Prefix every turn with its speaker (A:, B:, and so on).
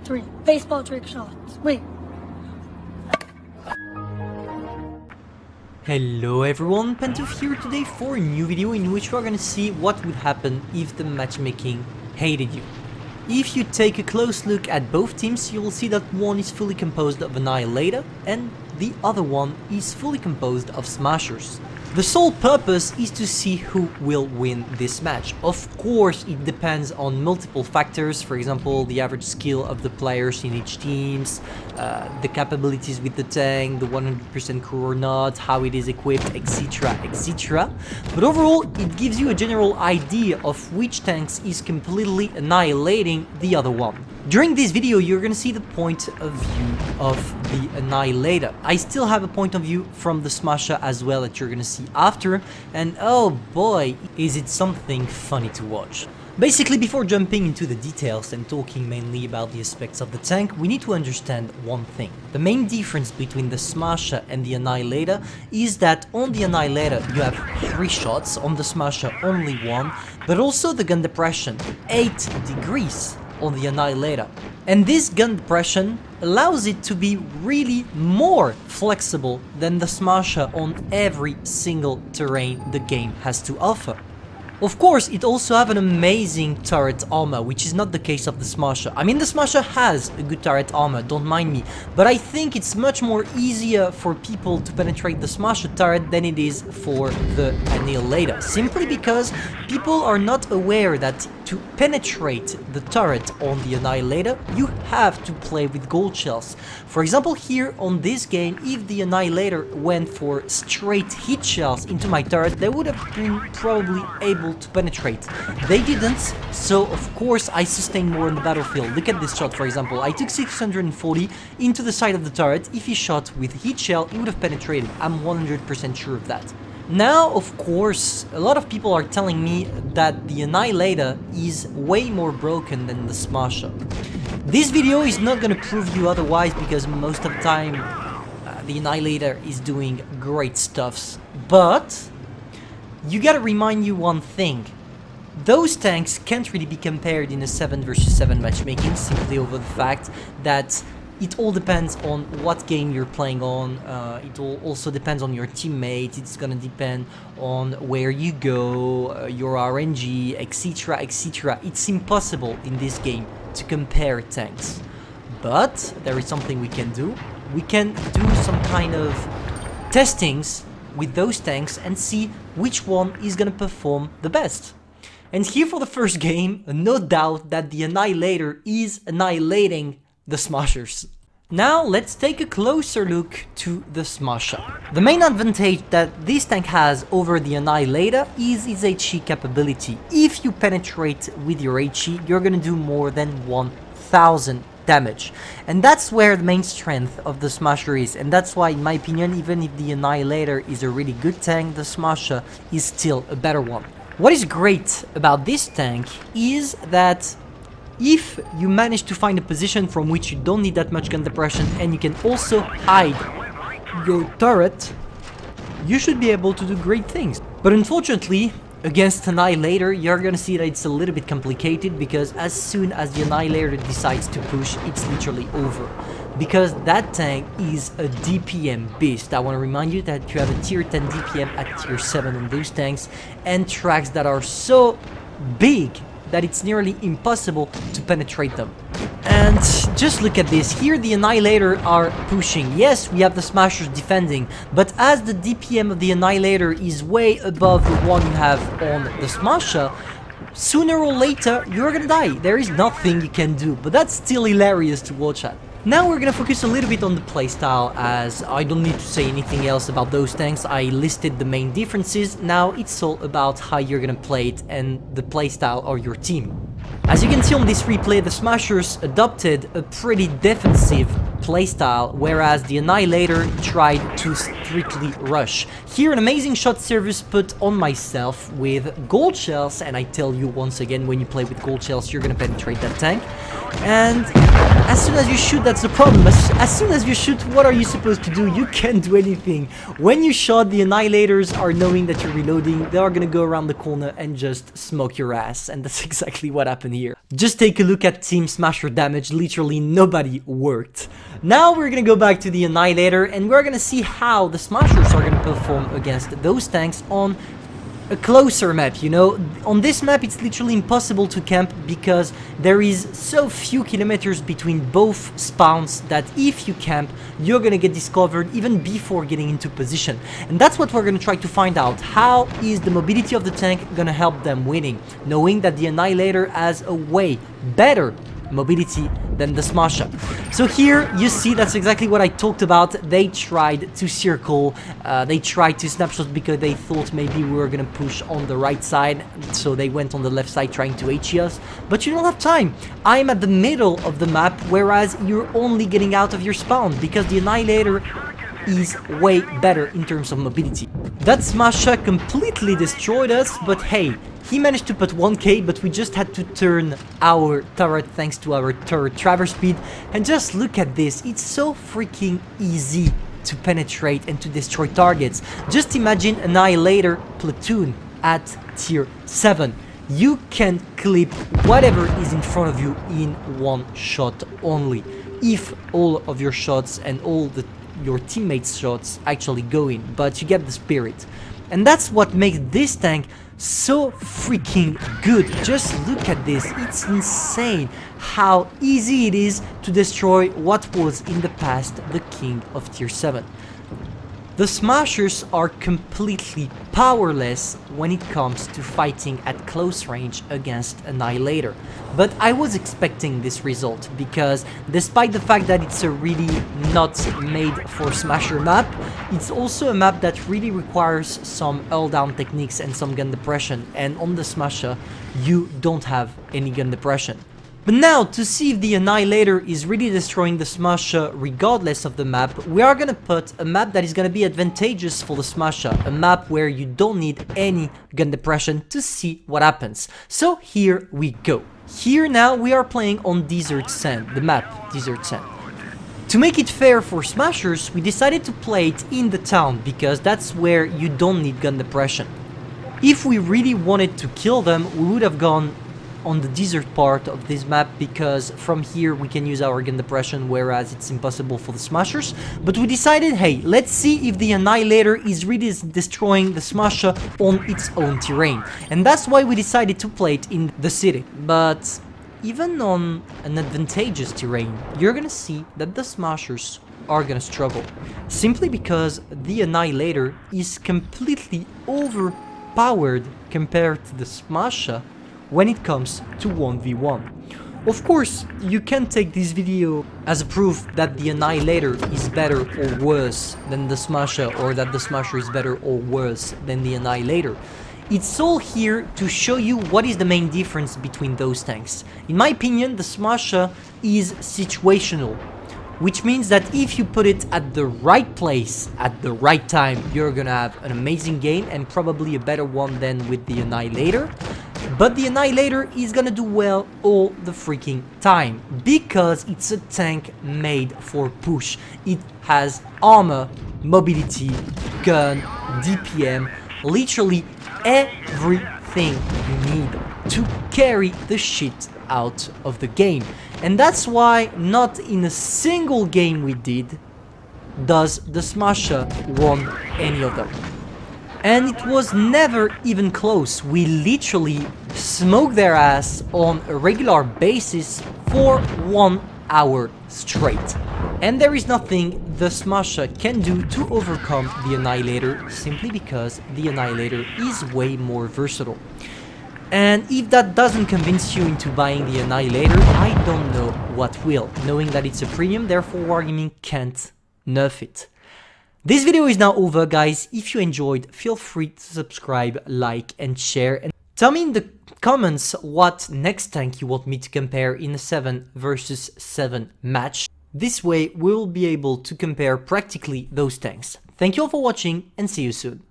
A: 3. Baseball trick shots. Wait.
B: Hello everyone, Pantoufleee here today for a new video in which we are gonna see what would happen if the matchmaking hated you. If you take a close look at both teams, you will see that one is fully composed of Annihilators and the other one is fully composed of Smashers. The sole purpose is to see who will win this match. Of course, it depends on multiple factors, for example, the average skill of the players in each teams, the capabilities with the tank, the 100% crew or not, how it is equipped, etc, etc. But overall, it gives you a general idea of which tanks is completely annihilating the other one. During this video, you're gonna see the point of view of the Annihilator. I still have a point of view from the Smasher as well that you're gonna see after, and oh boy, is it something funny to watch. Basically, before jumping into the details and talking mainly about the aspects of the tank, we need to understand one thing. The main difference between the Smasher and the Annihilator is that on the Annihilator you have 3 shots, on the Smasher only 1, but also the gun depression, 8 degrees on the Annihilator. And this gun depression allows it to be really more flexible than the Smasher on every single terrain the game has to offer. Of course, it also have an amazing turret armor, which is not the case of the Smasher. I mean, the Smasher has a good turret armor, don't mind me, but I think it's much more easier for people to penetrate the Smasher turret than it is for the Annihilator, simply because people are not aware that to penetrate the turret on the Annihilator, you have to play with gold shells. For example, here on this game, if the Annihilator went for straight hit shells into my turret, they would have been probably able to penetrate. They didn't, so of course I sustained more on the battlefield. Look at this shot, for example. I took 640 into the side of the turret. If he shot with hit shell, he would have penetrated. I'm 100% sure of that. Now, of course, a lot of people are telling me that the Annihilator is way more broken than the Smasher. This video is not gonna prove you otherwise, because most of the time the Annihilator is doing great stuffs, but you gotta remind you one thing. Those tanks can't really be compared in a 7 versus 7 matchmaking, simply over the fact that it all depends on what game you're playing on, it all also depends on your teammates, it's gonna depend on where you go, your RNG, etc, etc. It's impossible in this game to compare tanks. But there is something we can do. We can do some kind of testings with those tanks and see which one is gonna perform the best. And here for the first game, no doubt that the Annihilator is annihilating the Smashers. Now let's take a closer look to the Smasher. The main advantage that this tank has over the Annihilator is its HE capability. If you penetrate with your HE, you're gonna do more than 1000 damage. And that's where the main strength of the Smasher is, and that's why, in my opinion, even if the Annihilator is a really good tank, the Smasher is still a better one. What is great about this tank is that if you manage to find a position from which you don't need that much gun depression and you can also hide your turret, you should be able to do great things. But unfortunately, against Annihilator, you're gonna see that it's a little bit complicated, because as soon as the Annihilator decides to push, it's literally over. Because that tank is a DPM beast. I want to remind you that you have a tier 10 DPM at tier 7 on those tanks, and tracks that are so big that it's nearly impossible to penetrate them. And just look at this. Here the Annihilator are pushing. Yes, we have the Smashers defending, but as the DPM of the Annihilator is way above the one you have on the Smasher, sooner or later you're gonna die. There is nothing you can do, but that's still hilarious to watch at. Now we're gonna focus a little bit on the playstyle, as I don't need to say anything else about those tanks. I listed the main differences. Now it's all about how you're gonna play it and the playstyle of your team. As you can see on this replay, the Smashers adopted a pretty defensive playstyle, whereas the Annihilator tried to strictly rush. Here an amazing shot service put on myself with gold shells, and I tell you once again, when you play with gold shells, you're gonna penetrate that tank. And as soon as you shoot, that's the problem. As soon as you shoot, what are you supposed to do? You can't do anything. When you shot, the Annihilators are knowing that you're reloading. They are gonna go around the corner and just smoke your ass. And that's exactly what happened here. Just take a look at Team Smasher damage. Literally nobody worked. Now we're gonna go back to the Annihilator and we're gonna see how the Smashers are gonna perform against those tanks on a closer map. You know, on this map it's literally impossible to camp because there is so few kilometers between both spawns that if you camp, you're gonna get discovered even before getting into position. And that's what we're gonna try to find out. How is the mobility of the tank gonna help them winning, knowing that the Annihilator has a way better mobility than the Smasher. So here you see that's exactly what I talked about. They tried to circle, they tried to snapshot because they thought maybe we were gonna push on the right side, so they went on the left side trying to HE us, but you don't have time. I'm at the middle of the map, whereas you're only getting out of your spawn because the Annihilator is way better in terms of mobility. That Smasher completely destroyed us, but hey, he managed to put 1k, but we just had to turn our turret thanks to our turret traverse speed. And just look at this, it's so freaking easy to penetrate and to destroy targets. Just imagine an Annihilator platoon at tier 7. You can clip whatever is in front of you in one shot only, if all of your shots and all your teammates' shots actually go in, but you get the spirit. And that's what makes this tank so freaking good. Just look at this, it's insane how easy it is to destroy what was in the past the king of tier 7. The Smashers are completely powerless when it comes to fighting at close range against Annihilator. But I was expecting this result because despite the fact that it's a really not made for Smasher map, it's also a map that really requires some hull down techniques and some gun depression, and on the Smasher you don't have any gun depression. But now, to see if the Annihilator is really destroying the Smasher regardless of the map, we are gonna put a map that is gonna be advantageous for the Smasher, a map where you don't need any gun depression to see what happens. So here we go. Here now we are playing on Desert Sand, the map Desert Sand. To make it fair for Smashers, we decided to play it in the town because that's where you don't need gun depression. If we really wanted to kill them, we would have gone on the desert part of this map because from here we can use our gun depression, whereas it's impossible for the Smashers. But we decided, hey, let's see if the Annihilator is really destroying the Smasher on its own terrain. And that's why we decided to play it in the city. But even on an advantageous terrain, you're gonna see that the Smashers are gonna struggle. Simply because the Annihilator is completely overpowered compared to the Smasher when it comes to 1v1. Of course, you can take this video as a proof that the Annihilator is better or worse than the Smasher, or that the Smasher is better or worse than the Annihilator. It's all here to show you what is the main difference between those tanks. In my opinion, the Smasher is situational, which means that if you put it at the right place at the right time, you're gonna have an amazing game and probably a better one than with the Annihilator. But the Annihilator is gonna do well all the freaking time because it's a tank made for push. It has armor, mobility, gun, DPM, literally everything you need to carry the shit out of the game. And that's why not in a single game we did does the Smasher won any of them. And it was never even close. We literally smoked their ass on a regular basis for 1 hour straight. And there is nothing the Smasher can do to overcome the Annihilator, simply because the Annihilator is way more versatile. And if that doesn't convince you into buying the Annihilator, I don't know what will, knowing that it's a premium, therefore Wargaming can't nerf it. This video is now over, guys. If you enjoyed, feel free to subscribe, like and share, and tell me in the comments what next tank you want me to compare in a 7 versus 7 match. This way we will be able to compare practically those tanks. Thank you all for watching and see you soon.